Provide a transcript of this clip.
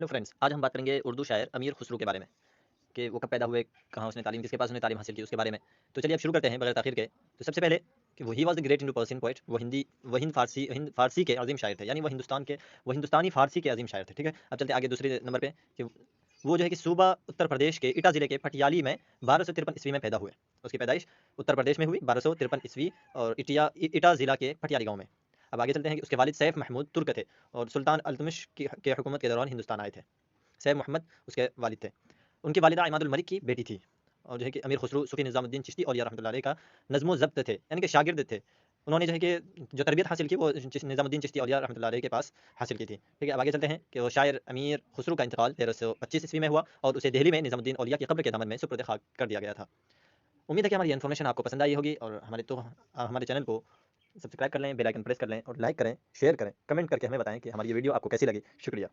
Hello friends, आज हम बात करेंगे उर्दू शायर अमीर खुसरो के बारे में कि वो कब पैदा हुए, कहाँ उसने तालीम, किसके पास उसने तालीम हासिल की, उसके बारे में। तो चलिए अब शुरू करते हैं बगैर ताखिर के। तो सबसे पहले कि वो he was the great Indo Persian poet, वो हिंद फारसी के अजीम शायर थे, यानी वो हिंदुस्तानी फारसी के अजीम शायर थे। ठीक है, अब चलते हैं आगे दूसरे नंबर पे कि वो जो है कि सूबा उत्तर प्रदेश के इटा जिले के पटियाली में 1253 ईस्वी में पैदा हुए। उसकी पैदाइश उत्तर प्रदेश में हुई 1253 ईस्वी, और इटा जिला के पटियाली गांव में। अब आगे चलते हैं कि उसके वालिद सैफ महमूद तुर्क थे और सुल्तान अल्तमिश के हुकूमत के दौरान हिंदुस्तान आए थे। सैफ मोहम्मद उसके वालिद थे। उनकी वालिदा इमादुल मलिक की बेटी थी, और जो है कि अमीर खुसरो सूफी निज़ामुद्दीन चिश्ती औलिया रहमतुल्लाह अलैह का नज़्म ज़ब्त थे, यानी कि शागिर्द थे। उन्होंने जो है कि जो तरबियत हासिल की वो निज़ामुद्दीन चिश्ती औलिया रहमतुल्लाह अलैह के पास हासिल की थी। ठीक है, अब आगे चलते हैं कि वो शायर अमीर खुसरो का इंतकाल 1325 ईस्वी में हुआ और उसे दिल्ली में निज़ामुद्दीन औलिया की कब्र के दामन में सुपुर्द खाक कर दिया गया था। उम्मीद है कि हमारी इन्फॉर्मेशन आपको पसंद आई होगी, और हमारे चैनल को सब्सक्राइब कर लें, बेल आइकन प्रेस कर लें और लाइक करें, शेयर करें, कमेंट करके हमें बताएं कि हमारी ये वीडियो आपको कैसी लगी। शुक्रिया।